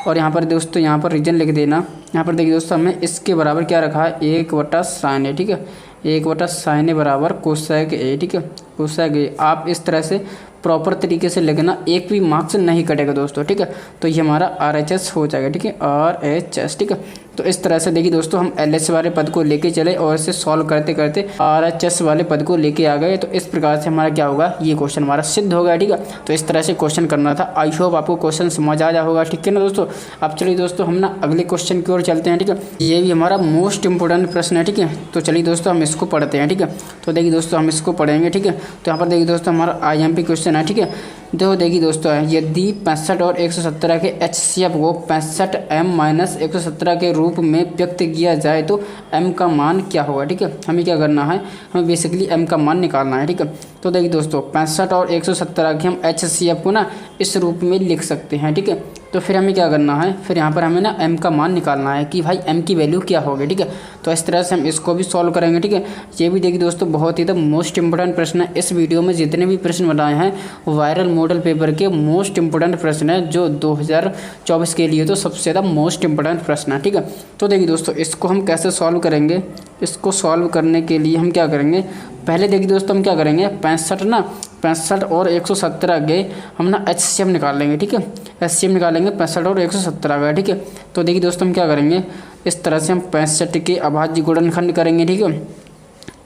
और यहाँ पर दोस्तों यहाँ पर रीजन लिख देना। यहाँ पर देखिए दोस्तों हमने इसके बराबर क्या रखा है 1/sin ए, ठीक है। 1/sin ए बराबर कोसेक ए, ठीक है। कोसेक ए आप इस तरह से प्रॉपर तरीके से लिखना, एक भी मार्क्स नहीं कटेगा दोस्तों, ठीक है। तो ये हमारा RHS हो जाएगा, ठीक है, RHS, ठीक है। तो इस तरह से देखिए दोस्तों हम LHS वाले पद को लेके चले और इसे सॉल्व करते करते RHS वाले पद को लेके आ गए। तो इस प्रकार से हमारा क्या होगा, ये क्वेश्चन हमारा सिद्ध हो गया, ठीक है। तो इस तरह से क्वेश्चन करना था। आई होप आपको क्वेश्चन समझ आ जा होगा, ठीक है ना दोस्तों। अब चलिए दोस्तों हम ना अगले क्वेश्चन की ओर चलते हैं, ठीक है। ये भी हमारा मोस्ट इंपोर्टेंट प्रश्न है, ठीक है। तो चलिए दोस्तों हम इसको पढ़ते हैं, ठीक है। तो देखिए दोस्तों हम इसको पढ़ेंगे, ठीक है। तो यहाँ पर देखिए दोस्तों हमारा IMP क्वेश्चन है, ठीक है। तो देखिए दोस्तों यदि 65 और 117 के HCF को 65m - 117 के रूप में व्यक्त किया जाए तो m का मान क्या होगा, ठीक है। हमें क्या करना है, हमें बेसिकली m का मान निकालना है, ठीक है। तो देखिए दोस्तों 65 और 117 के हम HCF को ना इस रूप में लिख सकते हैं, ठीक है। तो फिर हमें क्या करना है, फिर यहाँ पर हमें ना m का मान निकालना है कि भाई m की वैल्यू क्या होगी, ठीक है। तो इस तरह से हम इसको भी सॉल्व करेंगे, ठीक है। ये भी देखिए दोस्तों बहुत ही मोस्ट इंपोर्टेंट प्रश्न है। इस वीडियो में जितने भी प्रश्न बनाए हैं वायरल मॉडल पेपर के मोस्ट इंपोर्टेंट प्रश्न है, जो 2024 के लिए तो सबसे ज़्यादा मोस्ट इंपोर्टेंट प्रश्न है, ठीक है। तो देखिए दोस्तों इसको हम कैसे सॉल्व करेंगे, इसको सॉल्व करने के लिए हम क्या करेंगे, पहले देखिए दोस्तों हम क्या करेंगे 65 और 117 के हम ना HCF निकाल लेंगे, ठीक है। HCF निकालेंगे 65 और 117 का, ठीक है। तो देखिए दोस्तों हम क्या करेंगे, इस तरह से हम 65 के अभाज्य गुणनखंड करेंगे, ठीक है।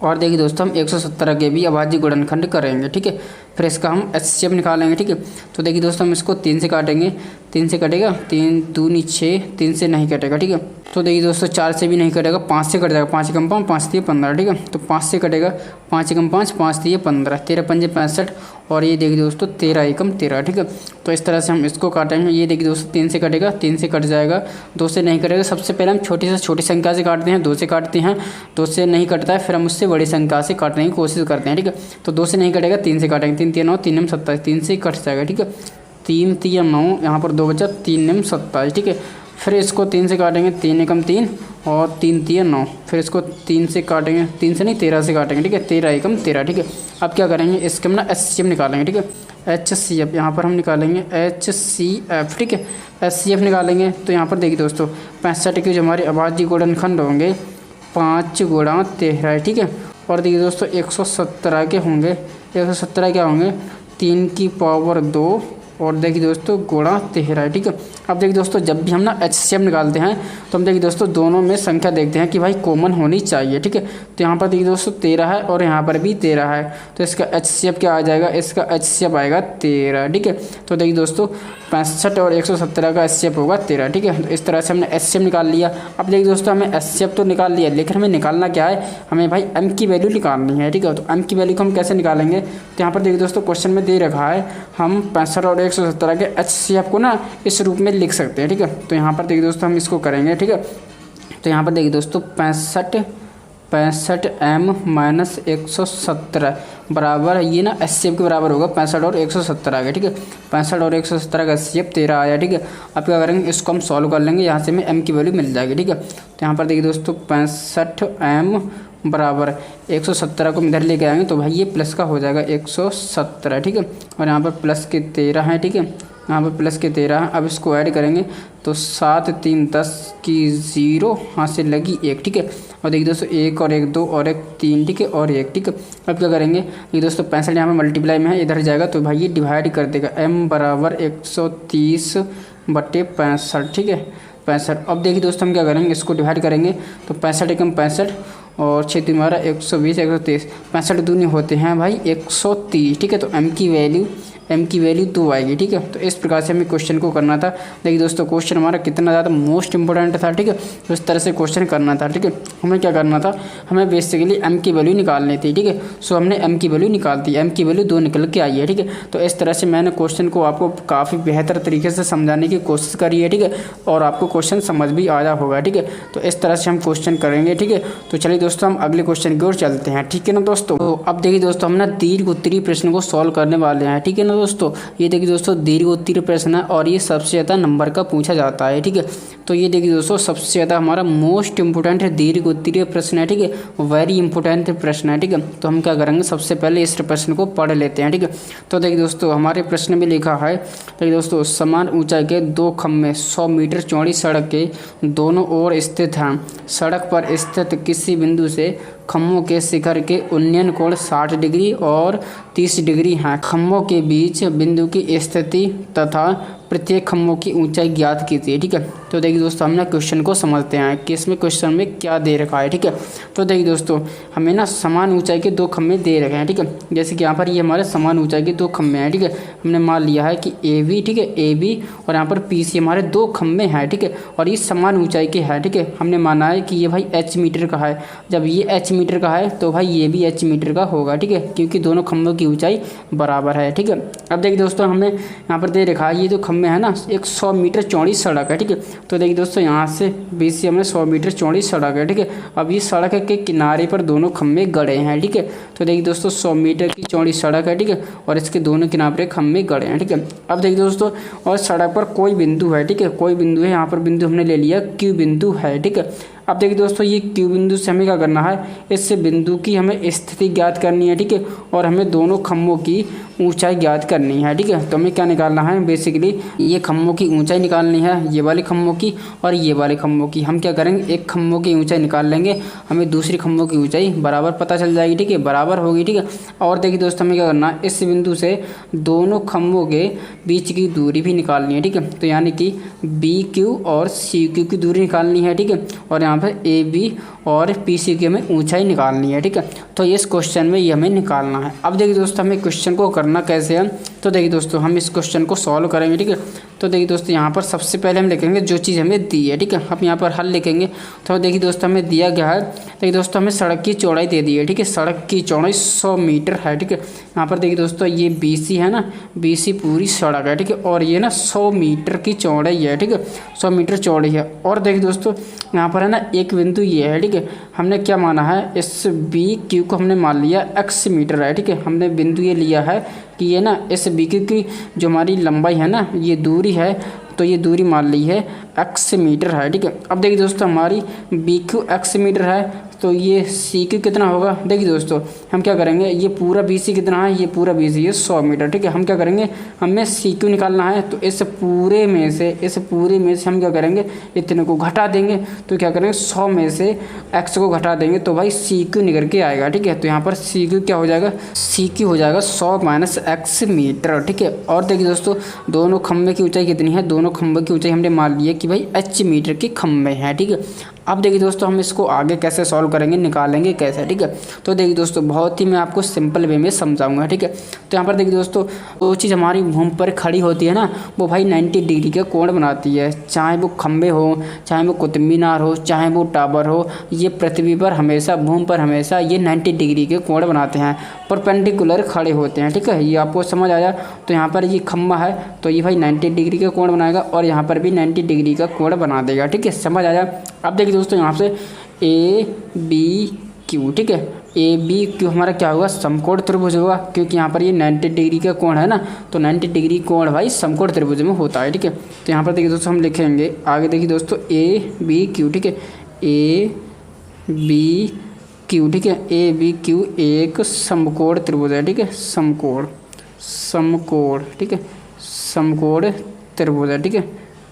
और देखिए दोस्तों हम 117 के भी अभाज्य गुणनखंड करेंगे, ठीक है। फिर इसका हम HCF निकालेंगे, ठीक है। तो देखिए दोस्तों हम इसको 3 से काटेंगे, 3 से कटेगा, 3 दूनी 6, 3 से नहीं कटेगा, ठीक है। तो देखिए दोस्तों 4 से भी नहीं कटेगा, 5 से कट जाएगा, 5 कम 5, 5 3 15, ठीक है। तो 5 से कटेगा, 5 कम 5, 5 3 15, 13 पंजे 65 और ये देखिए दोस्तों 13 एकम 13, ठीक है। तो इस तरह से हम इसको काटेंगे। ये देखिए दोस्तों 3 से कटेगा, 3 से कट जाएगा, 2 से नहीं कटेगा। सबसे पहले हम छोटी से छोटी संख्या से काटते हैं, 2 से काटते हैं, 2 से नहीं कटता है, फिर हम उससे बड़ी संख्या से काटने की कोशिश करते हैं, ठीक है। तो 2 से नहीं कटेगा, 3 से काटेंगे, 3 3 9, 3 9 27, 3 से कट जाएगा, ठीक है। 3 3 9, यहाँ पर 2 बचा, 3 9 27, ठीक है। फिर इसको 3 से काटेंगे, 3 एकम 3 और 3 3 9, फिर इसको 3 से काटेंगे, 3 से नहीं 13 से काटेंगे, ठीक है। 13 एकम 13, ठीक है। अब क्या करेंगे, इसके हम ना HCF निकालेंगे, ठीक है। HCF यहाँ पर हम निकालेंगे HCF, ठीक है। HCF निकालेंगे तो यहाँ पर देखिए दोस्तों 65 के जो हमारे अभाज्य गुणनखंड होंगे 5 गुणा 13, ठीक है। और देखिए दोस्तों 117 के होंगे, 117 क्या होंगे 3 की पावर 2 और देखिए दोस्तों गुणा 13, ठीक है। अब देखिए दोस्तों जब भी हम ना HCF निकालते हैं तो हम देखिए दोस्तों दोनों में संख्या देखते हैं कि भाई कॉमन होनी चाहिए, ठीक है। तो यहाँ पर देखिए दोस्तों 13 है और यहाँ पर भी 13 है, तो इसका HCF क्या आ जाएगा, इसका HCF आएगा 13, ठीक है। तो देखिए दोस्तों 65 और 117 का HCF होगा 13, ठीक है। तो इस तरह से हमने HCF निकाल लिया। अब देखिए दोस्तों हमें HCF तो निकाल लिया, लेकिन हमें निकालना क्या है, हमें भाई m की वैल्यू निकालनी है, ठीक है। तो m की वैल्यू को हम कैसे निकालेंगे, तो यहाँ पर देखिए दोस्तों क्वेश्चन में दे रखा है हम 65 और 117 के HCF को ना इस रूप में लिख सकते हैं, ठीक है। तो यहाँ पर देखिए दोस्तों हम इसको करेंगे, ठीक है। तो यहाँ पर देखिए दोस्तों 65 m - 117 बराबर ये ना HCF के बराबर होगा 65 और 117 के, ठीक है। 65 और 117 का HCF 13 आया, ठीक है। अब क्या करेंगे, इसको हम सॉल्व कर लेंगे, यहाँ से हमें m की वैल्यू मिल जाएगी, ठीक है। तो यहाँ पर देखिए दोस्तों 65 m बराबर 117 को इधर लेके आएंगे तो भाई ये प्लस का हो जाएगा 117, ठीक है। और यहाँ पर प्लस के 13 है, ठीक है। यहाँ पर प्लस के 13 है। अब इसको ऐड करेंगे तो 7 3 10 की 0, यहाँ से लगी 1, ठीक है। और देखिए दोस्तों 1 और 1 2 और 1 3, ठीक है, और 1, ठीक है। अब क्या करेंगे, ये दोस्तों 65 यहाँ पर मल्टीप्लाई में है, इधर जाएगा तो भाई ये डिवाइड कर देगा, m बराबर 130/65, ठीक है, 65। अब देखिए दोस्तों हम क्या करेंगे, इसको डिवाइड करेंगे तो 65 एकम 65 और 6 दूनी हमारा 120, 130, 65 दूनी होते हैं भाई 130, ठीक है। तो m की वैल्यू m की वैल्यू 2 आएगी। ठीक है, तो इस प्रकार से हमें क्वेश्चन को करना था। देखिए दोस्तों क्वेश्चन हमारा कितना ज़्यादा मोस्ट इंपॉर्टेंट था। ठीक है, तो इस तरह से क्वेश्चन करना था। ठीक है, हमें क्या करना था, हमें बेसिकली m की वैल्यू निकालनी थी। ठीक है, सो हमने m की वैल्यू निकाल दी, m की वैल्यू 2 निकल के आई है। ठीक है, तो इस तरह से मैंने क्वेश्चन को आपको काफ़ी बेहतर तरीके से समझाने की कोशिश करी है। ठीक है, और आपको क्वेश्चन समझ भी आया होगा। ठीक है, तो इस तरह से हम क्वेश्चन करेंगे। ठीक है, तो चलिए दोस्तों हम अगले क्वेश्चन की ओर चलते हैं। ठीक है ना दोस्तों, तो अब देखिए दोस्तों हम ना दीर्घ उत्तरीय प्रश्न को सॉल्व करने वाले हैं। ठीक है ना दोस्तों, ये देखिए दोस्तों दीर्घ उत्तरीय प्रश्न है और ये सबसे ज़्यादा नंबर का पूछा जाता है। ठीक है, तो ये देखिए दोस्तों सबसे ज़्यादा हमारा मोस्ट इंपोर्टेंट दीर्घ उत्तरीय प्रश्न है। ठीक है, वेरी इंपोर्टेंट प्रश्न है। ठीक है, तो हम क्या करेंगे, सबसे पहले इस प्रश्न को पढ़ लेते हैं। ठीक है, तो देखिए दोस्तों हमारे प्रश्न में लिखा है, देखिए दोस्तों समान ऊंचाई के दो खंभे 100 मीटर चौड़ी सड़क के दोनों ओर स्थित हैं। सड़क पर स्थित किसी बिंदु से खम्भों के शिखर के उन्नयन कोण 60 डिग्री और 30 डिग्री हैं। खम्भों के बीच बिंदु की स्थिति तथा प्रत्येक खम्भों की ऊंचाई ज्ञात कीजिए। ठीक है, तो देखिए दोस्तों हम ना क्वेश्चन को समझते हैं कि इसमें क्वेश्चन में क्या दे रखा है। ठीक है, तो देखिए दोस्तों हमें ना समान ऊंचाई के दो खम्भे दे रखे हैं। ठीक है, जैसे कि यहाँ पर ये हमारे समान ऊंचाई के दो खम्भे हैं। ठीक है, हमने मान लिया है कि ए बी, ठीक है, ए बी और यहाँ पर पी सी हमारे दो खम्भे हैं। ठीक है, और ये समान ऊंचाई के हैं। ठीक है, हमने माना है कि ये भाई एच मीटर का है। जब ये एच मीटर का है तो भाई ये भी एच मीटर का होगा। ठीक है, क्योंकि दोनों खम्भों की ऊंचाई बराबर है। ठीक है, अब देखिए दोस्तों हमें यहाँ पर दे रखा है ये जो खम्भे हैं ना, एक 100 मीटर चौड़ी सड़क है। ठीक है, तो देखिए दोस्तों यहाँ से बीच से हमें 100 मीटर चौड़ी सड़क है। ठीक है, अब ये सड़क के किनारे पर दोनों खम्भे गड़े हैं। ठीक है, तो देखिए दोस्तों 100 मीटर की चौड़ी सड़क है। ठीक है, और इसके दोनों किनारे खम्भे गड़े हैं। ठीक है, अब देखिए दोस्तों और सड़क पर कोई बिंदु है। ठीक है, कोई बिंदु है, यहाँ पर बिंदु हमने ले लिया क्यू बिंदु है। ठीक है, अब देखिए दोस्तों ये क्यू बिंदु से हमें क्या करना है, इस बिंदु की हमें स्थिति ज्ञात करनी है। ठीक है, और हमें दोनों खम्भों की ऊंचाई ज्ञात करनी है। ठीक है, तो हमें क्या निकालना है, बेसिकली ये खम्भों की ऊंचाई निकालनी है, ये वाले खम्भों की और ये वाले खम्भों की। हम क्या करेंगे, एक खम्भों की ऊंचाई निकाल लेंगे, हमें दूसरी खम्भों की ऊंचाई बराबर पता चल जाएगी। ठीक है, बराबर होगी। ठीक है, और देखिए दोस्तों हमें क्या करना है, इस बिंदु से दोनों खम्भों के बीच की दूरी भी निकालनी है। ठीक है, तो यानी कि बी क्यू और सी क्यू की दूरी निकालनी है। ठीक है, और यहाँ पर ए बी और पी सी की हमें ऊंचाई निकालनी है। ठीक है, तो इस क्वेश्चन में ये हमें निकालना है। अब देखिए दोस्तों हमें क्वेश्चन को करना कैसे है, तो देखिए दोस्तों हम इस क्वेश्चन को सॉल्व करेंगे। ठीक है, तो देखिए दोस्तों यहाँ पर सबसे पहले हम लिखेंगे जो चीज़ हमें दी है। ठीक है, हम यहाँ पर हल लिखेंगे। तो देखिए दोस्तों हमें दिया गया है, देखिए दोस्तों हमें सड़क की चौड़ाई दे दी है। ठीक है, सड़क की चौड़ाई 100 मीटर है। ठीक है, यहाँ पर देखिए दोस्तों ये BC है ना, BC पूरी सड़क है। ठीक है, और ये ना 100 मीटर की चौड़ाई है। ठीक है, 100 मीटर चौड़ाई है। और देखिए दोस्तों यहाँ पर है ना एक बिंदु ये है। ठीक है, हमने क्या माना है, इस BQ को हमने मान लिया x मीटर है। ठीक है, हमने बिंदु ये लिया है कि ये ना इस BQ की जो हमारी लंबाई है ना, ये दूरी है, तो ये दूरी मान ली है x मीटर है। ठीक है, अब देखिए दोस्तों हमारी BQ x मीटर है, तो ये CQ कितना होगा। देखिए दोस्तों हम क्या करेंगे, ये पूरा BC कितना है, ये पूरा BC है 100 मीटर। ठीक है, हम क्या करेंगे, हमें CQ निकालना है, तो इस पूरे में से हम क्या करेंगे, इतने को घटा देंगे। तो क्या करेंगे, 100 में से x को घटा देंगे तो भाई CQ निकल के आएगा। ठीक है, तो यहाँ पर CQ क्या हो जाएगा, CQ हो जाएगा 100 माइनस x मीटर। ठीक है, और देखिए दोस्तों दोनों खंभे की ऊंचाई कितनी है, दोनों खंभे की ऊंचाई हमने मान ली है कि भाई h मीटर के खंभे हैं। ठीक है, अब देखिए दोस्तों हम इसको आगे कैसे सॉल्व करेंगे, निकालेंगे कैसे। ठीक है, तो देखिए दोस्तों बहुत ही मैं आपको सिंपल वे में समझाऊंगा। ठीक है, तो यहाँ पर देखिए दोस्तों वो चीज़ हमारी भूमि पर खड़ी होती है ना, वो भाई 90 डिग्री का कोण बनाती है। चाहे वो खंभे हो, चाहे वो कुतुब मीनार हो, चाहे वो टावर हो, ये पृथ्वी पर हमेशा, भूमि पर हमेशा ये 90 डिग्री के कोण बनाते हैं, परपेंडिकुलर खड़े होते हैं। ठीक है, ये आपको समझ आया। तो यहाँ पर ये खंभा है तो ये भाई 90 डिग्री का कोण बनाएगा और यहाँ पर भी 90 डिग्री का कोण बना देगा। ठीक है, समझ आया। अब देखिए दोस्तों यहाँ से ABQ, ठीक है, ABQ हमारा क्या होगा, समकोण त्रिभुज होगा, क्योंकि यहाँ पर ये 90 डिग्री का कोण है ना, तो 90 डिग्री कोण भाई समकोण त्रिभुज में होता है। ठीक है, तो यहाँ पर देखिए दोस्तों हम लिखेंगे आगे, देखिए दोस्तों ABQ, ठीक है, ABQ, ठीक है, ABQ एक समकोण त्रिभुज है। ठीक है, समकोण, ठीक है, समकोण त्रिभुज है। ठीक है,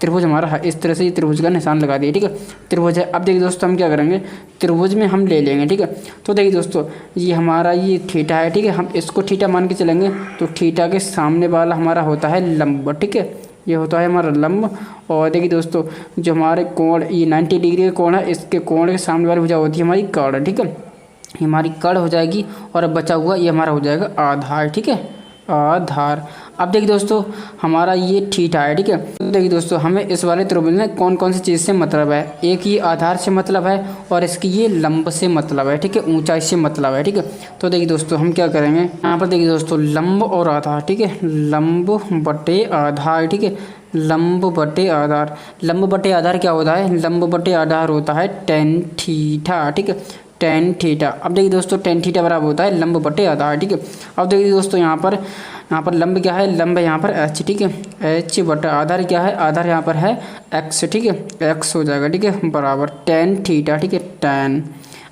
त्रिभुज हमारा है, इस तरह से ये त्रिभुज का निशान लगा दिया। ठीक है, त्रिभुज है। अब देखिए दोस्तों हम क्या करेंगे, त्रिभुज में हम ले लेंगे। ठीक है, तो देखिए दोस्तों ये हमारा ये थीटा है। ठीक है, हम इसको थीटा मान के चलेंगे, तो थीटा के सामने वाला हमारा होता है लंब। ठीक है, ये होता है हमारा लंब। और देखिए दोस्तों जो हमारे कोण, ये 90 डिग्री का कोण है, इसके कोण के सामने वाली भुजा होती है हमारी कर्ण। ठीक है, ये हमारी कर्ण हो जाएगी और अब बचा हुआ ये हमारा हो जाएगा आधार। ठीक है, आधार। अब देखिए दोस्तों हमारा ये थीटा है, ठीक है। तो देखिए दोस्तों हमें इस वाले त्रिभुज में कौन कौन सी चीज़ से मतलब है, एक ये आधार से मतलब है और इसकी ये लंब से मतलब है, ठीक है, ऊंचाई से मतलब है, ठीक है। तो देखिए दोस्तों हम क्या करेंगे, यहाँ पर देखिए दोस्तों लंब और आधार, ठीक है, लंब बटे आधार, ठीक है, लंब बटे आधार। लंब बटे आधार क्या होता है, लंब बटे आधार होता है टेन थीटा, ठीक है, टेन थीटा। अब देखिए दोस्तों टेन थीटा बराबर होता है लंब बटे आधार, ठीक है। अब देखिए दोस्तों यहाँ पर लंब क्या है, लंब है यहाँ पर एच, ठीक है, एच बटा आधार क्या है, आधार यहाँ पर है एक्स, ठीक है, एक्स हो जाएगा, ठीक है, बराबर टेन थीटा, ठीक है, टेन।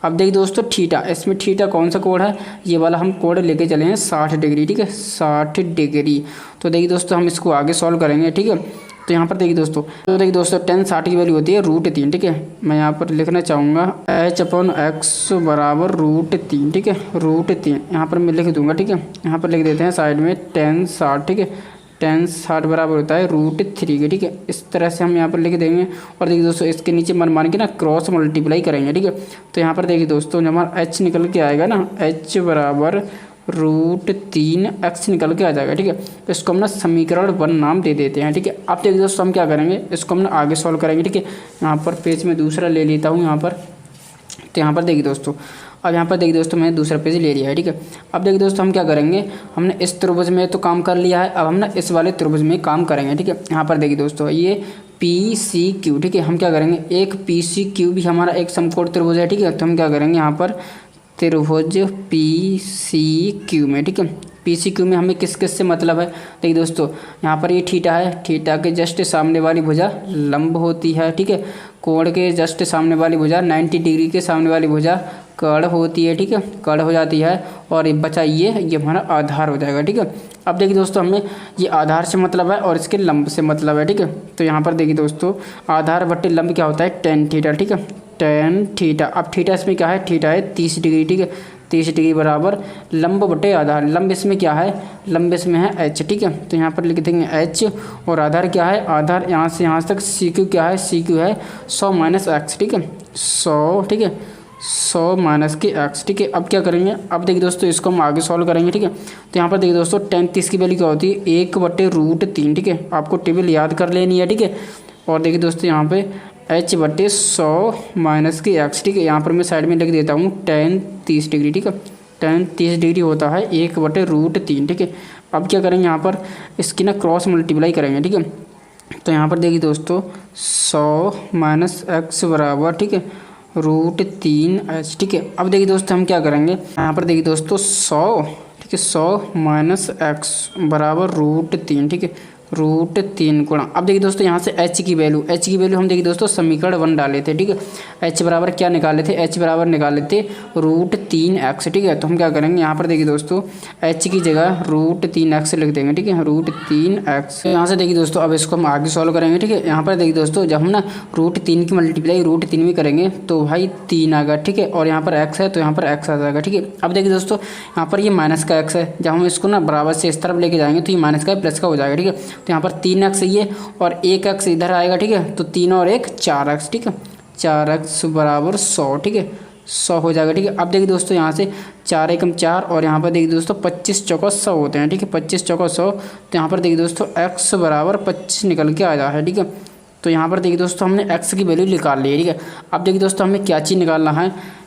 अब देखिए दोस्तों थीटा, इसमें थीटा कौन सा कोण है, ये वाला हम कोण लेके चले हैं 60 डिग्री, ठीक है, 60 डिग्री। तो देखिए दोस्तों हम इसको आगे सॉल्व करेंगे, ठीक है। तो यहाँ पर देखिए दोस्तों, टेन 60 की वैल्यू होती है √3, ठीक है। मैं यहाँ पर लिखना चाहूँगा h/x बराबर √3, ठीक है, √3 यहाँ पर मैं लिख दूंगा, ठीक है। यहाँ पर लिख देते हैं साइड में टेन 60, ठीक है, टेन 60 बराबर होता है √3 के, ठीक है। इस तरह से हम यहाँ पर लिख देंगे और देखिए दोस्तों इसके नीचे मान के ना क्रॉस मल्टीप्लाई करेंगे, ठीक है। तो यहाँ पर देखिए दोस्तों जब हमारा h निकल के आएगा ना, h बराबर √3 x निकल के आ जाएगा, ठीक है। तो इसको हम ना समीकरण 1 नाम दे देते हैं, ठीक है। अब देखिए दोस्तों हम क्या करेंगे, इसको हम ना आगे सॉल्व करेंगे, ठीक है। यहाँ पर पेज में दूसरा ले लेता हूँ यहाँ पर। तो यहाँ पर देखिए दोस्तों, अब यहाँ पर देखिए दोस्तों मैंने दूसरा पेज ले लिया है, ठीक है। अब देखिए दोस्तों हम क्या करेंगे, हमने इस त्रिभुज में तो काम कर लिया है, अब हम ना इस वाले त्रिभुज में काम करेंगे, ठीक है। यहाँ पर देखिए दोस्तों ये PCQ, ठीक है, हम क्या करेंगे, एक PCQ भी हमारा एक समकोण त्रिभुज है, ठीक है। तो हम क्या करेंगे यहाँ पर त्रिभुज PCQ में, ठीक है, PCQ में हमें किस किस से मतलब है, देखिए दोस्तों यहाँ पर ये थीटा है, थीटा के जस्ट सामने वाली भुजा लंब होती है, ठीक है। कोण के जस्ट सामने वाली भुजा 90 डिग्री के सामने वाली भुजा कर्ण होती है, ठीक है, कर्ण हो जाती है। और ये बचा ये हमारा आधार हो जाएगा, ठीक है। अब देखिए दोस्तों हमें ये आधार से मतलब है और इसके लंब से मतलब है, ठीक है। तो यहाँ पर देखिए दोस्तों आधार बटे लंब क्या होता है, टेन थीटा, ठीक है, टेन थीटा। अब थीटा इसमें क्या है, थीटा है 30 डिग्री, ठीक है, 30 डिग्री बराबर लंब बटे आधार। लंब इसमें क्या है, लंब इसमें है h, ठीक है। तो यहाँ पर लिख देंगे h और आधार क्या है, आधार यहाँ से यहाँ तक CQ क्या है, CQ है 100 - x, ठीक है, 100, ठीक है, 100 - x, ठीक है। अब क्या करेंगे, अब देखिए दोस्तों इसको हम आगे सॉल्व करेंगे, ठीक है। तो यहाँ पर देखिए दोस्तों टेन 30 की वैल्यू क्या होती है, 1/√3, ठीक है, आपको टेबल याद कर लेनी है, ठीक है। और देखिए दोस्तों यहाँ पे h/100 - x, ठीक है। यहाँ पर मैं साइड में लिख देता हूँ टेन 30 डिग्री, ठीक है, टेन 30 डिग्री होता है 1/√3, ठीक है। अब क्या करेंगे, यहाँ पर इसकी ना क्रॉस मल्टीप्लाई करेंगे, ठीक है। तो यहाँ पर देखिए दोस्तों 100 - x बराबर, ठीक है, √3h, ठीक है। अब देखिए दोस्तों हम क्या करेंगे, यहाँ पर देखिए दोस्तों 100, ठीक है, 100 - x बराबर √3, ठीक है, √3 गुणा। अब देखिए दोस्तों यहाँ से h की वैल्यू हम देखिए दोस्तों समीकरण 1 डाले थे, ठीक है। h बराबर क्या निकाले थे, h बराबर निकाले थे √3x, ठीक है। तो हम क्या करेंगे, यहाँ पर देखिए दोस्तों h की जगह √3x लिख देंगे, ठीक है, √3x। यहाँ से देखिए दोस्तों अब इसको हम आगे सॉल्व करेंगे, ठीक है। यहाँ पर देखिए दोस्तों जब हम ना √3 की मल्टीप्लाई √3 में करेंगे तो भाई 3 आएगा, ठीक है। और यहाँ पर x है तो यहाँ पर x आ जाएगा, ठीक है। अब देखिए दोस्तों यहाँ पर ये माइनस का x है, जब हम इसको ना बराबर से इस तरफ लेके जाएंगे तो ये माइनस का प्लस का हो जाएगा, ठीक है। तो यहाँ पर 3x ये और 1x इधर आएगा, ठीक है। तो 3 और 1 4x, ठीक है, 4x बराबर 100, ठीक है, 100 हो जाएगा, ठीक है। अब देखिए दोस्तों यहाँ से 4 एकम 4 और यहाँ पर देखिए दोस्तों 25 चौका 100 होते हैं, ठीक है, 25 चौका 100। तो यहाँ पर देखिए दोस्तों x बराबर 25 निकल के आ जाता है, ठीक है। तो यहाँ पर देखिए दोस्तों हमने x की वैल्यू निकाल ली है, ठीक है। अब देखिए दोस्तों हमें क्या चीज़ निकालना है,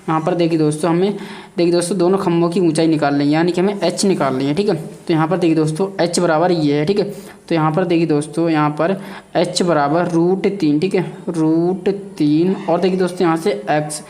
यहाँ पर देखिए दोस्तों हमें दोनों खंभों की ऊंचाई निकालनी है, यानी कि हमें h निकालनी है, ठीक है। तो यहाँ पर देखिए दोस्तों h बराबर ये है, ठीक है। तो यहाँ पर देखिए दोस्तों यहाँ पर h बराबर √3, ठीक है, √3। और देखिए दोस्तों यहाँ से x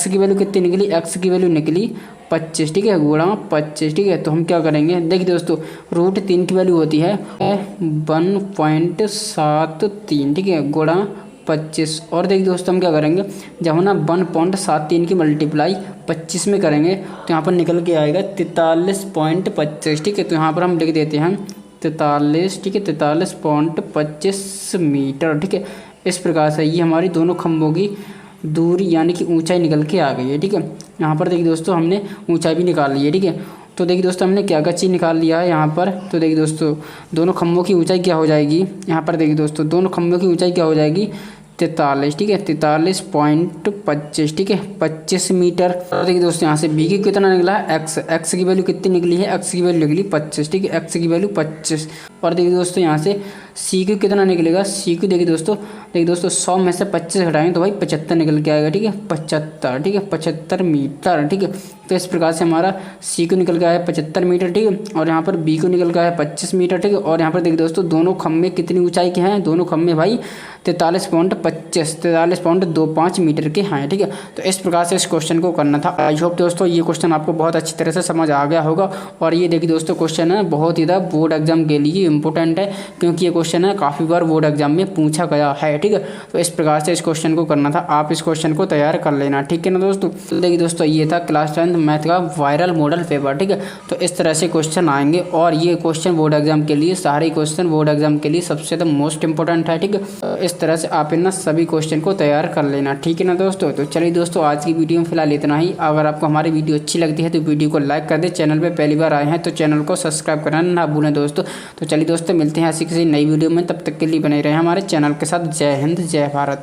की वैल्यू कितनी निकली, x की वैल्यू निकली 25, ठीक है, गुणा 25, ठीक है। तो हम क्या करेंगे, देखिए दोस्तों √3 की वैल्यू होती है 1.73, ठीक है, गुणा 25। और देखिए दोस्तों हम क्या करेंगे, जब हम ना 1.73 की मल्टीप्लाई 25 में करेंगे तो यहाँ पर निकल के आएगा 43.25, ठीक है। तो यहाँ पर हम लिख देते हैं 43, ठीक है, 43.25 मीटर, ठीक है। इस प्रकार से ये हमारी दोनों खंभों की दूरी यानी कि ऊंचाई निकल के आ गई है, ठीक है। यहाँ पर देखिए दोस्तों हमने ऊंचाई भी निकाल ली है, ठीक है। तो देखिए दोस्तों हमने क्या चीज़ निकाल लिया है यहाँ पर। तो देखिए दोस्तों दोनों खंभों की ऊंचाई क्या हो जाएगी, यहाँ पर देखिए दोस्तों दोनों खंभों की ऊंचाई क्या हो जाएगी, 43, ठीक है, 43.25, ठीक है, 25 मीटर। और देखिए दोस्तों यहाँ से बी की कितना निकला है, एक्स की वैल्यू कितनी निकली है, एक्स की वैल्यू निकली 25, ठीक है, एक्स की वैल्यू 25। और देखिए दोस्तों यहाँ से सी क्यू कितना निकलेगा, सी क्यू देखिए दोस्तों 100 में से 25 घटाएंगे तो भाई 75 निकल के आएगा, ठीक है, 75, ठीक है, 75 मीटर, ठीक है। तो इस प्रकार से हमारा सी क्यू निकल गया है 75 मीटर, ठीक है। और यहाँ पर बी क्यू निकल गया है 25 मीटर, ठीक है। और यहाँ पर देखिए दोस्तों दोनों खम्भे कितनी ऊंचाई के हैं, दोनों खम्भे भाई 43.25 मीटर के हैं, ठीक है। तो इस प्रकार से इस क्वेश्चन को करना था। आई होप दोस्तों ये क्वेश्चन आपको बहुत अच्छी तरह से समझ आ गया होगा। और ये देखिए दोस्तों क्वेश्चन है बहुत ही ज़्यादा बोर्ड एग्जाम के लिए इंपॉर्टेंट है, क्योंकि ये क्वेश्चन है काफ़ी बार बोर्ड एग्जाम में पूछा गया है, ठीक है। तो इस प्रकार से इस क्वेश्चन को करना था, आप इस क्वेश्चन को तैयार कर लेना, ठीक है ना दोस्तों। तो देखिए दोस्तों ये था क्लास 10 मैथ का वायरल मॉडल पेपर, ठीक है। तो इस तरह से क्वेश्चन आएंगे और ये क्वेश्चन बोर्ड एग्जाम के लिए, सारे क्वेश्चन बोर्ड एग्जाम के लिए सबसे ज़्यादा मोस्ट इंपॉर्टेंट है, ठीक है। तो इस तरह से आप इन सभी क्वेश्चन को तैयार कर लेना, ठीक है ना दोस्तों। तो चलिए दोस्तों आज की वीडियो में फिलहाल इतना ही। अगर आपको हमारी वीडियो अच्छी लगती है तो वीडियो को लाइक कर दे, चैनल पे पहली बार आए हैं तो चैनल को सब्सक्राइब करना ना भूलें दोस्तों। तो चलिए दोस्तों मिलते हैं ऐसी किसी नई वीडियो में, तब तक के लिए बने रहें हमारे चैनल के साथ। जय हिंद, जय भारत।